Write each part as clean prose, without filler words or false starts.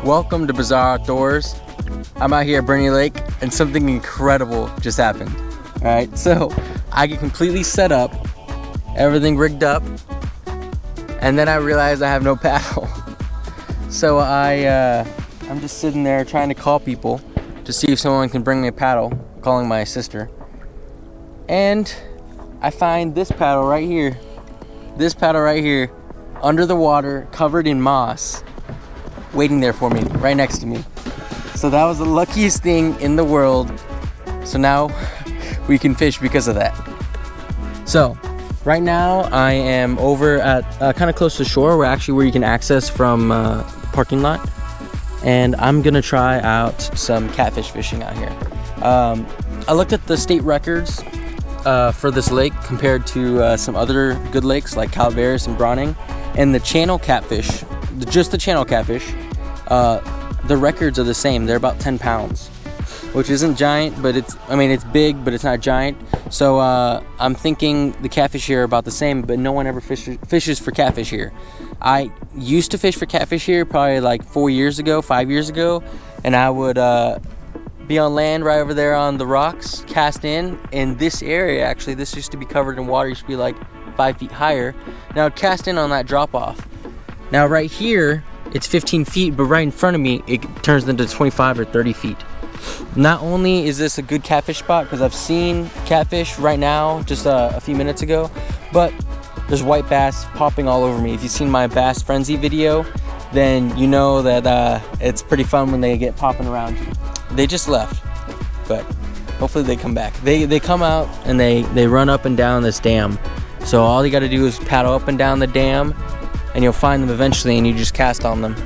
Welcome to Bizarre Outdoors. I'm out here at Boerne Lake and something incredible just happened. Alright, so I get completely set up, everything rigged up, and then I realize I have no paddle. So I'm just sitting there trying to call people to see if someone can bring me a paddle, calling my sister. And I find this paddle right here. This paddle right here, under the water, covered in moss, waiting there for me, right next to me. So that was the luckiest thing in the world. So now we can fish because of that. So right now I am over at kind of close to shore, where you can access from parking lot. And I'm gonna try out some catfish fishing out here. I looked at the state records for this lake compared to some other good lakes like Calaveras and Browning, and the channel catfish, just the channel catfish, the records are the same. They're about 10 pounds, which isn't giant, but it's big, but it's not giant. So I'm thinking the catfish here are about the same, but no one ever fishes for catfish here. I used to fish for catfish here probably like 5 years ago, and I would be on land right over there on the rocks, cast in this area. Actually, this used to be covered in water, used to be like 5 feet higher. Now I'd cast in on that drop off. Now right here it's 15 feet, but right in front of me it turns into 25 or 30 feet. Not only is this a good catfish spot, because I've seen catfish right now just a few minutes ago, but there's white bass popping all over me. If you've seen my Bass Frenzy video, then you know that it's pretty fun when they get popping around you. They just left, but hopefully they come back. They come out and they run up and down this dam. So all you got to do is paddle up and down the dam, and you'll find them eventually, and you just cast on them.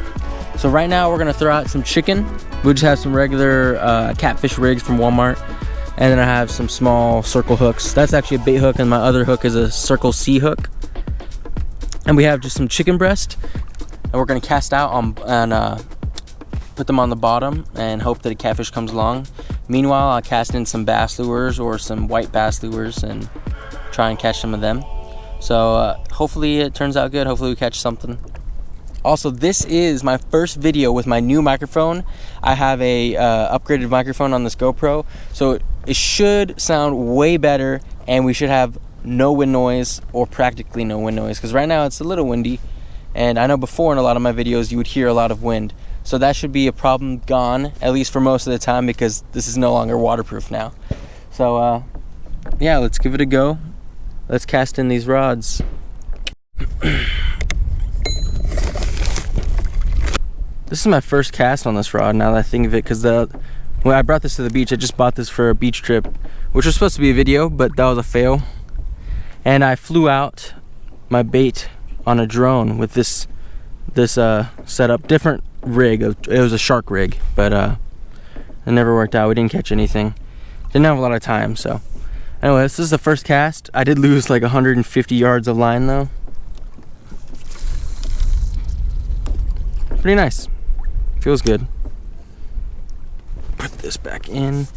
So right now we're gonna throw out some chicken. We just have some regular catfish rigs from Walmart, and then I have some small circle hooks. That's actually a bait hook, and my other hook is a Circle C hook. And we have just some chicken breast, and we're gonna cast out and put them on the bottom and hope that a catfish comes along. Meanwhile, I'll cast in some bass lures or some white bass lures and try and catch some of them. So hopefully it turns out good. Hopefully we catch something. Also, this is my first video with my new microphone. I have a upgraded microphone on this GoPro, so it should sound way better, and we should have no wind noise, or practically no wind noise, because right now it's a little windy, and I know before in a lot of my videos you would hear a lot of wind. So that should be a problem gone, at least for most of the time, because this is no longer waterproof now. So yeah, let's give it a go. Let's cast in these rods. This is my first cast on this rod, now that I think of it, because when I brought this to the beach, I just bought this for a beach trip, which was supposed to be a video, but that was a fail. And I flew out my bait on a drone with this setup, different rig. It was a shark rig, but it never worked out. We didn't catch anything. Didn't have a lot of time, so. Anyway, this is the first cast. I did lose like 150 yards of line though. Pretty nice. Feels good. Put this back in.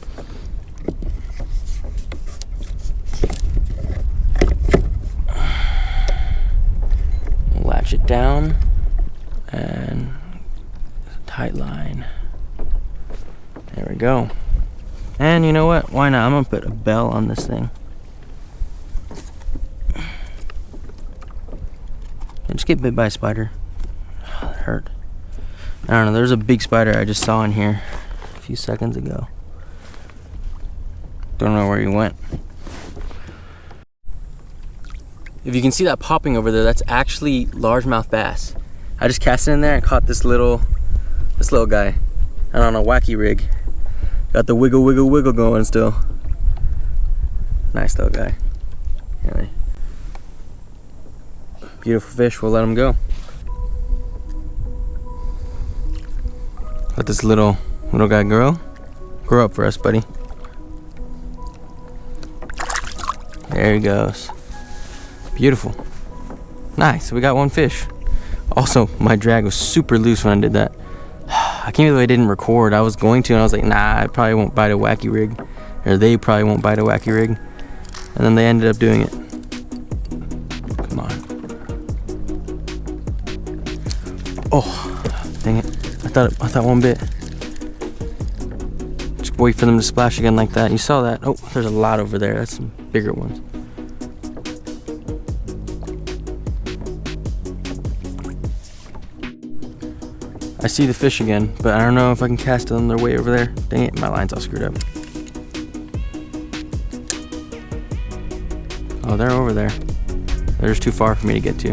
Latch it down and tight line. There we go. And you know what? Why not? I'm gonna put a bell on this thing. I just get bit by a spider. Oh, that hurt. I don't know. There's a big spider I just saw in here a few seconds ago. Don't know where he went. If you can see that popping over there, that's actually largemouth bass. I just cast it in there and caught this little guy. And on a wacky rig. Got the wiggle, wiggle, wiggle going still. Nice little guy. Anyway. Beautiful fish, we'll let him go. Let this little guy grow up for us, buddy. There he goes. Beautiful. Nice, we got one fish. Also, my drag was super loose when I did that. I can't believe I didn't record. I was going to, and I was like, nah, I probably won't bite a wacky rig. Or they probably won't bite a wacky rig. And then they ended up doing it. Come on. Oh, dang it. I thought one bit. Just wait for them to splash again like that. You saw that. Oh, there's a lot over there. That's some bigger ones. I see the fish again, but I don't know if I can cast them their way over there. Dang it, my line's all screwed up. Oh, they're over there. They're just too far for me to get to.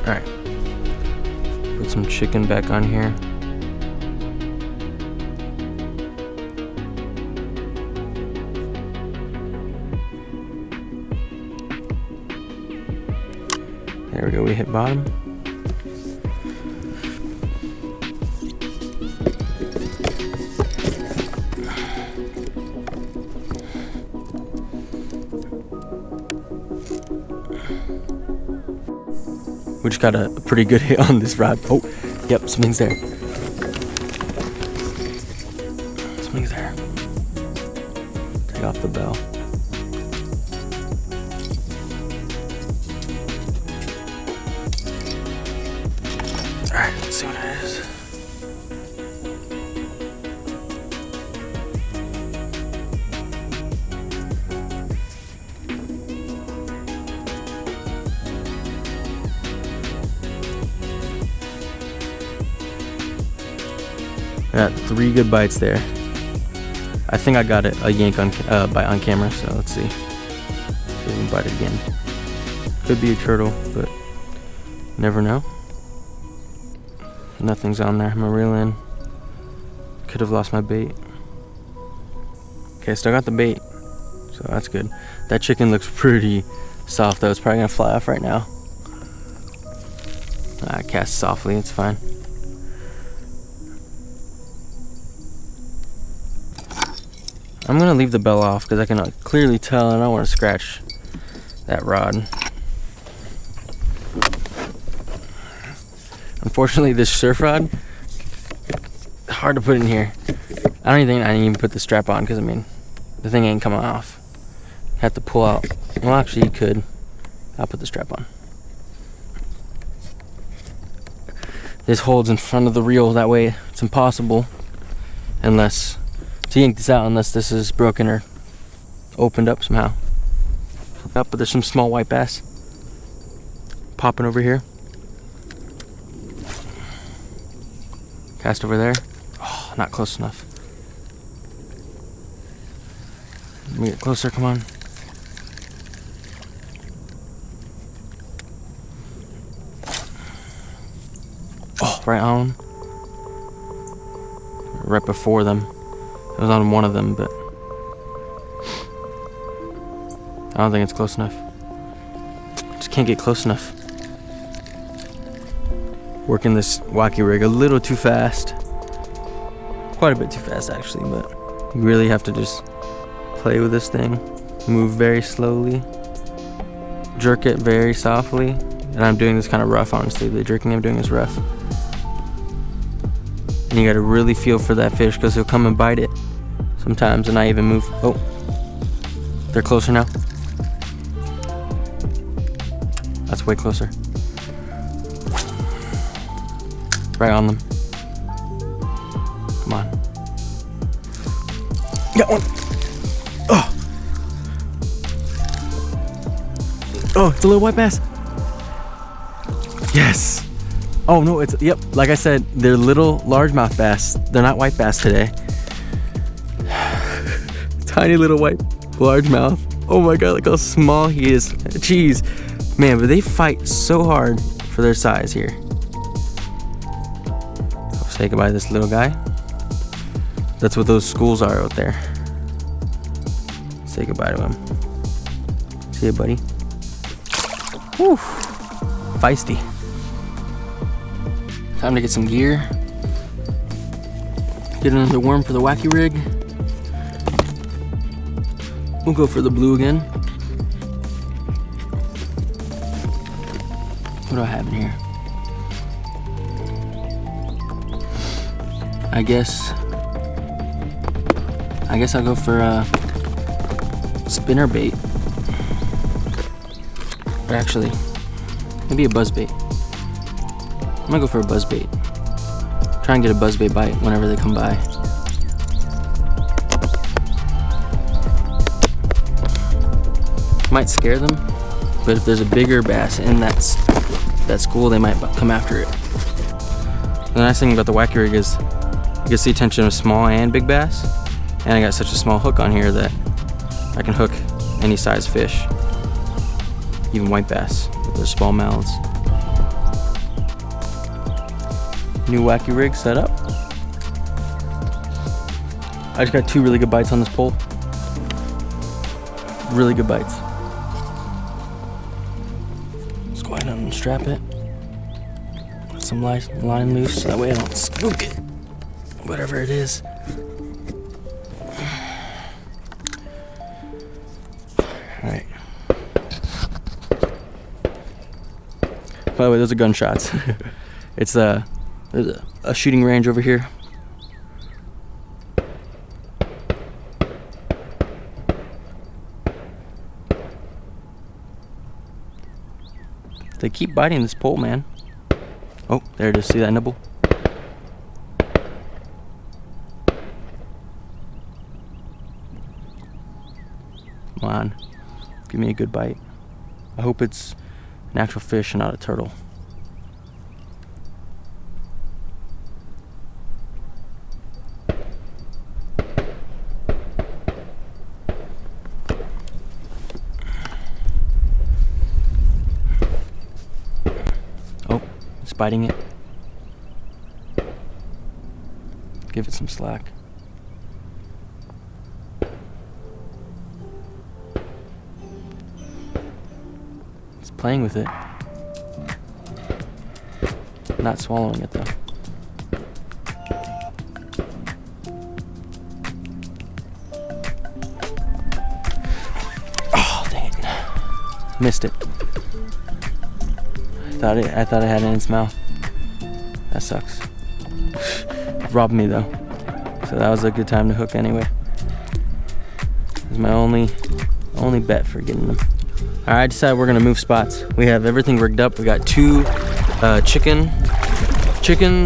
Alright. Put some chicken back on here. There we go, we hit bottom. We just got a pretty good hit on this rod. Oh, yep, something's there. Something's there. Take off the bell. Alright, let's see what it is. I got 3 good bites there. I think I got a yank on bite on camera, so let's see. Give him a bite again. Could be a turtle, but never know. Nothing's on there. I'm gonna reel in. Could have lost my bait. Okay, still got the bait, so that's good. That chicken looks pretty soft though. It's probably gonna fly off right now. I cast softly, it's fine. I'm gonna leave the bell off because I can clearly tell I don't want to scratch that rod. Unfortunately, this surf rod, hard to put in here. I don't even think I didn't even put the strap on because I mean, the thing ain't coming off. Have to pull out. Well, actually, you could. I'll put the strap on. This holds in front of the reel. That way, it's impossible unless to yank this out unless this is broken or opened up somehow. But there's some small white bass popping over here. Cast over there. Oh, not close enough. Let me get closer, come on. Oh, right on them. Right before them. It was on one of them, but I don't think it's close enough. Just can't get close enough. Working this wacky rig a little too fast. Quite a bit too fast actually, but you really have to just play with this thing. Move very slowly. Jerk it very softly. And I'm doing this kind of rough, honestly. The jerking I'm doing is rough. And you gotta really feel for that fish because he'll come and bite it sometimes and I even move. Oh, they're closer now. That's way closer. Right on them. Come on. Got one. Oh. Oh, it's a little white bass. Yes. Oh no, it's, yep, like I said, they're little largemouth bass. They're not white bass today. Tiny little white largemouth. Oh my god, look how small he is. Jeez. Man, but they fight so hard for their size here. I'll say goodbye to this little guy. That's what those schools are out there. Say goodbye to him. See you, buddy. Whew. Feisty. Time to get some gear. Get another worm for the wacky rig. We'll go for the blue again. What do I have in here? I guess I'll go for spinner bait. Or actually, maybe a buzz bait. I'm gonna go for a buzz bait. Try and get a buzz bait bite whenever they come by. Might scare them, but if there's a bigger bass in that school, they might come after it. The nice thing about the wacky rig is it gets the attention of small and big bass, and I got such a small hook on here that I can hook any size fish, even white bass with their small mouths. New wacky rig set up. I just got 2 really good bites on this pole. Really good bites. Let's go ahead and strap it. Let some line loose so that way I don't spook it. Whatever it is. Alright. By the way, those are gunshots. It's there's a shooting range over here. They keep biting this pole, man. Oh, there it is. See that nibble? Come on. Give me a good bite. I hope it's an actual fish and not a turtle. Oh, it's biting it. Give it some slack. It's playing with it. Not swallowing it though. Oh, dang it. Missed it. I thought I had it in its mouth. That sucks. Robbed me though. So that was a good time to hook anyway. It was my only bet for getting them. Alright, I decided we're gonna move spots. We have everything rigged up. We got 2 chicken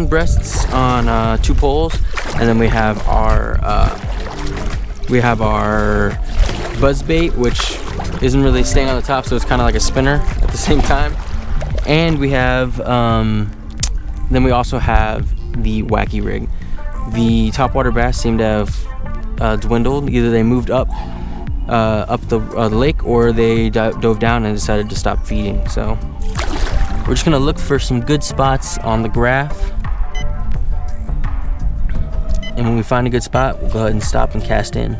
breasts on 2 poles, and then we have our buzz bait, which isn't really staying on the top, so it's kind of like a spinner at the same time. And we have then we also have the wacky rig. The topwater bass seem to have dwindled. Either they moved up the lake, or they dove down and decided to stop feeding. So we're just gonna look for some good spots on the graph, and when we find a good spot, we'll go ahead and stop and cast in.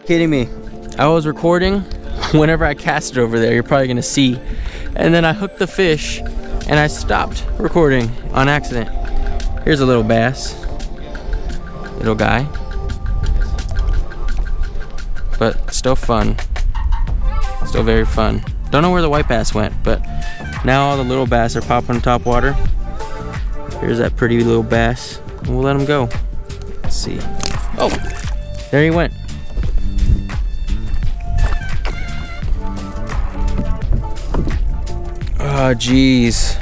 Kidding me. I was recording whenever I cast it over there, you're probably gonna see, and then I hooked the fish and I stopped recording on accident. Here's a little bass, little guy, but still fun, still very fun. Don't know where the white bass went, but now all the little bass are popping top water. Here's that pretty little bass, and we'll let him go. Let's see. Oh, there he went. Oh, geez.